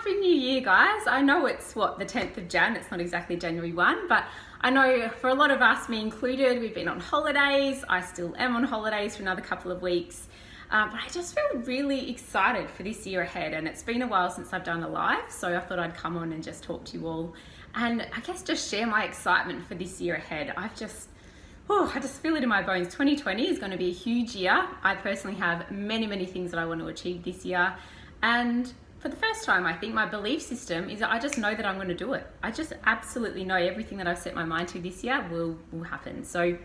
Happy New Year, guys. I know it's the 10th of Jan, it's not exactly January 1, but I know for a lot of us, me included, we've been on holidays. I still am on holidays for another couple of weeks, but I just feel really excited for this year ahead, and it's been a while since I've done a live, so I thought I'd come on and just talk to you all and I guess just share my excitement for this year ahead. I just feel it in my bones. 2020 is going to be a huge year. I personally have many things that I want to achieve this year, and for the first time, I think my belief system is that I just know that I'm going to do it. I just absolutely know everything that I've set my mind to this year will happen. So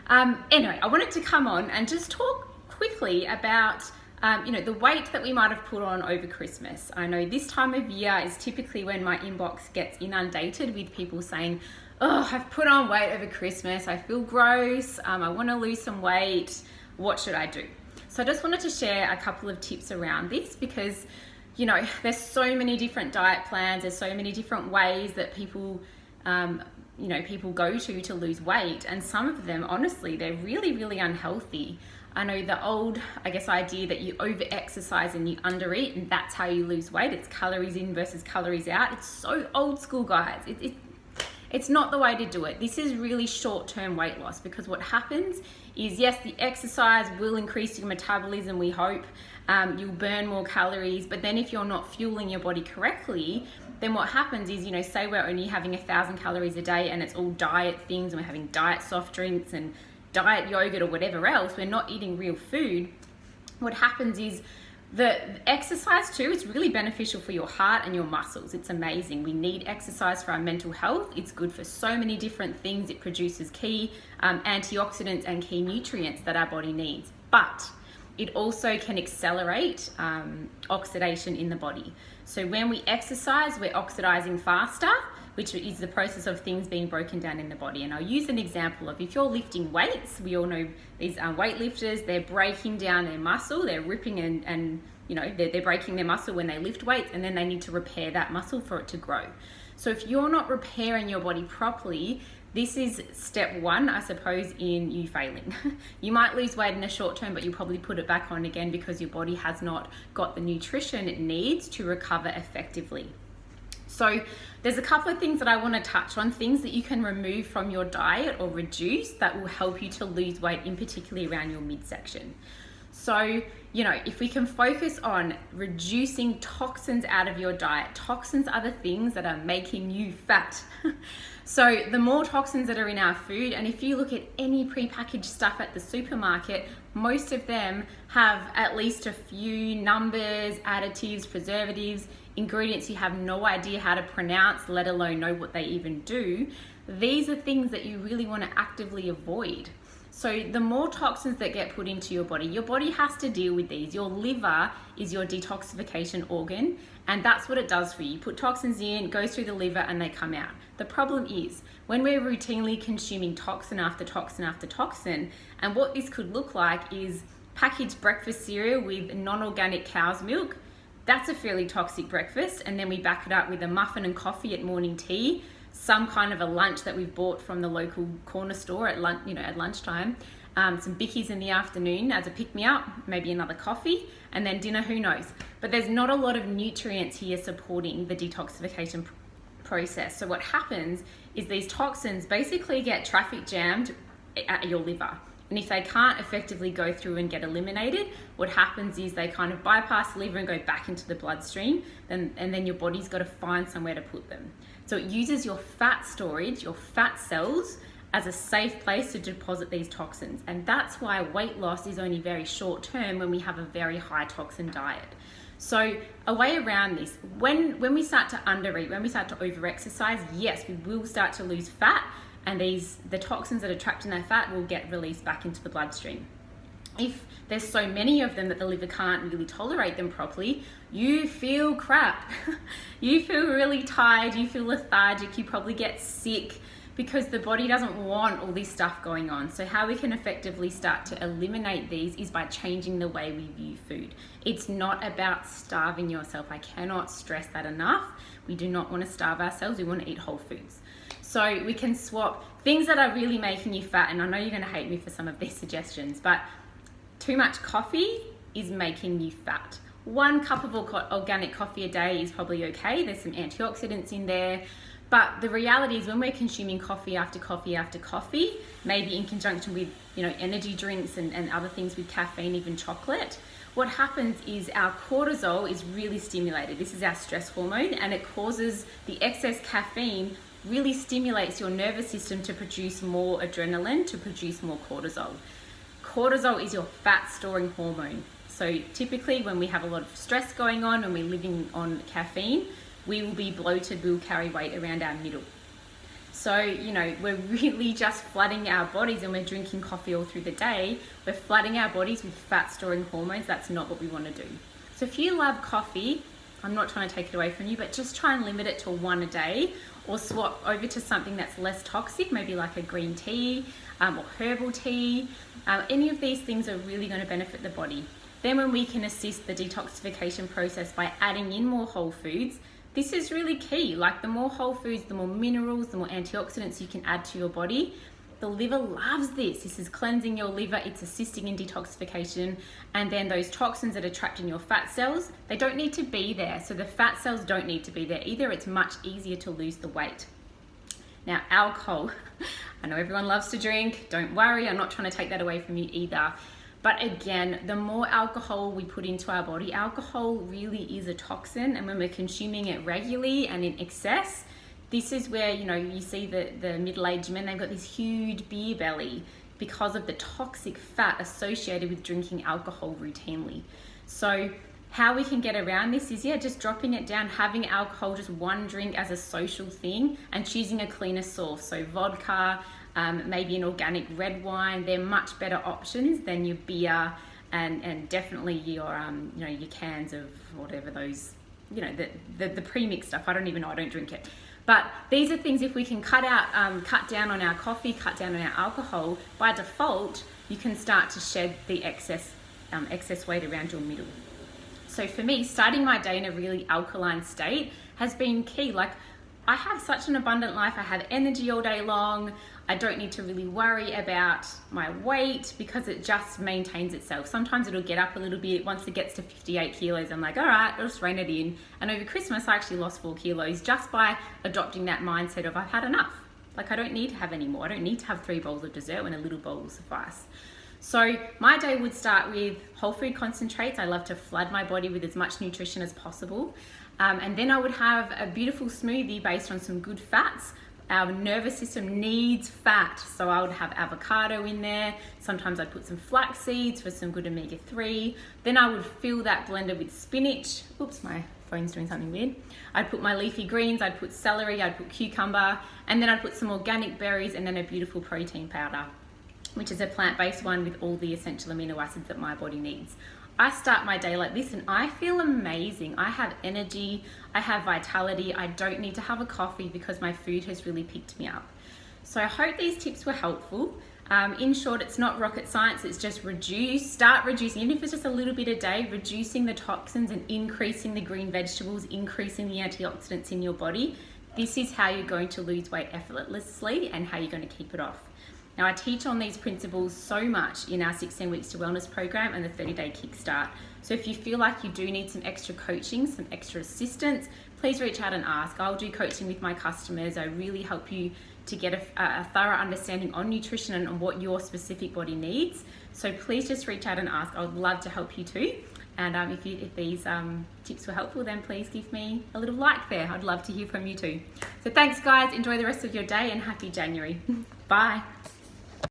anyway, I wanted to come on and just talk quickly about the weight that we might have put on over Christmas. I know this time of year is typically when my inbox gets inundated with people saying, oh, I've put on weight over Christmas. I feel gross. I want to lose some weight. What should I do? So I just wanted to share a couple of tips around this because there's so many different diet plans. There's so many different ways that people go to lose weight. And some of them, honestly, they're really unhealthy. I know the old, idea that you over-exercise and you under-eat and that's how you lose weight. It's calories in versus calories out. It's so old school, guys. It's not the way to do it. This is really short-term weight loss because what happens is, yes, the exercise will increase your metabolism, we hope. You'll burn more calories, but then if you're not fueling your body correctly, then what happens is, say we're only having 1,000 calories a day and it's all diet things and we're having diet soft drinks and diet yogurt or whatever else, we're not eating real food. What happens is the exercise too is really beneficial for your heart and your muscles. It's amazing. We need exercise for our mental health. It's good for so many different things. It produces key antioxidants and key nutrients that our body needs. But it also can accelerate oxidation in the body. So when we exercise, we're oxidizing faster, which is the process of things being broken down in the body. And I'll use an example of if you're lifting weights, we all know these weightlifters, they're breaking down their muscle, they're ripping and they're breaking their muscle when they lift weights, and then they need to repair that muscle for it to grow. So if you're not repairing your body properly, this is step one, I suppose, in you failing. You might lose weight in the short term, but you'll probably put it back on again because your body has not got the nutrition it needs to recover effectively. So there's a couple of things that I want to touch on, things that you can remove from your diet or reduce that will help you to lose weight, in particularly around your midsection. So, if we can focus on reducing toxins out of your diet, toxins are the things that are making you fat. So the more toxins that are in our food, and if you look at any prepackaged stuff at the supermarket, most of them have at least a few numbers, additives, preservatives, ingredients you have no idea how to pronounce, let alone know what they even do. These are things that you really want to actively avoid. So the more toxins that get put into your body has to deal with these. Your liver is your detoxification organ, and that's what it does for you. You put toxins in, it goes through the liver, and they come out. The problem is when we're routinely consuming toxin after toxin after toxin, and what this could look like is packaged breakfast cereal with non-organic cow's milk. That's a fairly toxic breakfast, and then we back it up with a muffin and coffee at morning tea, some kind of a lunch that we've bought from the local corner store at lunchtime, some bickies in the afternoon as a pick-me-up, maybe another coffee, and then dinner, who knows. But there's not a lot of nutrients here supporting the detoxification process. So what happens is these toxins basically get traffic jammed at your liver. And if they can't effectively go through and get eliminated, what happens is they kind of bypass the liver and go back into the bloodstream, and then your body's got to find somewhere to put them. So it uses your fat storage, your fat cells, as a safe place to deposit these toxins. And that's why weight loss is only very short term when we have a very high toxin diet. So a way around this, when we start to undereat, when we start to over-exercise, yes, we will start to lose fat, and the toxins that are trapped in that fat will get released back into the bloodstream. If there's so many of them that the liver can't really tolerate them properly, you feel crap. You feel really tired, you feel lethargic, you probably get sick because the body doesn't want all this stuff going on. So how we can effectively start to eliminate these is by changing the way we view food. It's not about starving yourself. I cannot stress that enough. We do not want to starve ourselves. We want to eat whole foods. So we can swap things that are really making you fat, and I know you're going to hate me for some of these suggestions, but too much coffee is making you fat. 1 cup of organic coffee a day is probably okay. There's some antioxidants in there. But the reality is when we're consuming coffee after coffee after coffee, maybe in conjunction with, energy drinks and other things with caffeine, even chocolate, what happens is our cortisol is really stimulated. This is our stress hormone, and it causes the excess caffeine really stimulates your nervous system to produce more adrenaline, to produce more cortisol. Cortisol is your fat storing hormone. So typically when we have a lot of stress going on and we're living on caffeine, we will be bloated, we'll carry weight around our middle. So, we're really just flooding our bodies, and we're drinking coffee all through the day. We're flooding our bodies with fat storing hormones. That's not what we want to do. So if you love coffee, I'm not trying to take it away from you, but just try and limit it to 1 a day, or swap over to something that's less toxic, maybe like a green tea or herbal tea. Any of these things are really going to benefit the body. Then when we can assist the detoxification process by adding in more whole foods, this is really key. Like the more whole foods, the more minerals, the more antioxidants you can add to your body. The liver loves this. This is cleansing your liver. It's assisting in detoxification. And then those toxins that are trapped in your fat cells, they don't need to be there. So the fat cells don't need to be there either. It's much easier to lose the weight. Now, alcohol. I know everyone loves to drink. Don't worry. I'm not trying to take that away from you either. But again, the more alcohol we put into our body, alcohol really is a toxin. And when we're consuming it regularly and in excess, this is where, you see the middle-aged men, they've got this huge beer belly because of the toxic fat associated with drinking alcohol routinely. So how we can get around this is, just dropping it down, having alcohol, just 1 drink as a social thing, and choosing a cleaner source. So vodka, maybe an organic red wine, they're much better options than your beer and definitely your your cans of whatever those, the pre-mixed stuff. I don't even know, I don't drink it. But these are things, if we can cut down on our coffee, cut down on our alcohol, by default, you can start to shed the excess weight around your middle. So for me, starting my day in a really alkaline state has been key. Like, I have such an abundant life. I have energy all day long. I don't need to really worry about my weight because it just maintains itself. Sometimes it'll get up a little bit. Once it gets to 58 kilos, I'm like, all right, I'll just rein it in. And over Christmas, I actually lost 4 kilos just by adopting that mindset of I've had enough. Like, I don't need to have any more. I don't need to have 3 bowls of dessert when a little bowl will suffice. So my day would start with whole food concentrates. I love to flood my body with as much nutrition as possible. And then I would have a beautiful smoothie based on some good fats. Our nervous system needs fat, so I would have avocado in there. Sometimes I'd put some flax seeds for some good omega-3. Then I would fill that blender with spinach. Oops, my phone's doing something weird. I'd put my leafy greens, I'd put celery, I'd put cucumber, and then I'd put some organic berries and then a beautiful protein powder, which is a plant-based one with all the essential amino acids that my body needs. I start my day like this and I feel amazing. I have energy, I have vitality. I don't need to have a coffee because my food has really picked me up. So I hope these tips were helpful. In short, it's not rocket science, it's just start reducing, even if it's just a little bit a day, reducing the toxins and increasing the green vegetables, increasing the antioxidants in your body. This is how you're going to lose weight effortlessly and how you're going to keep it off. Now, I teach on these principles so much in our 16 Weeks to Wellness program and the 30-day Kickstart. So if you feel like you do need some extra coaching, some extra assistance, please reach out and ask. I'll do coaching with my customers. I really help you to get a thorough understanding on nutrition and on what your specific body needs. So please just reach out and ask. I would love to help you too. And if these tips were helpful, then please give me a little like there. I'd love to hear from you too. So thanks, guys. Enjoy the rest of your day and happy January. Bye.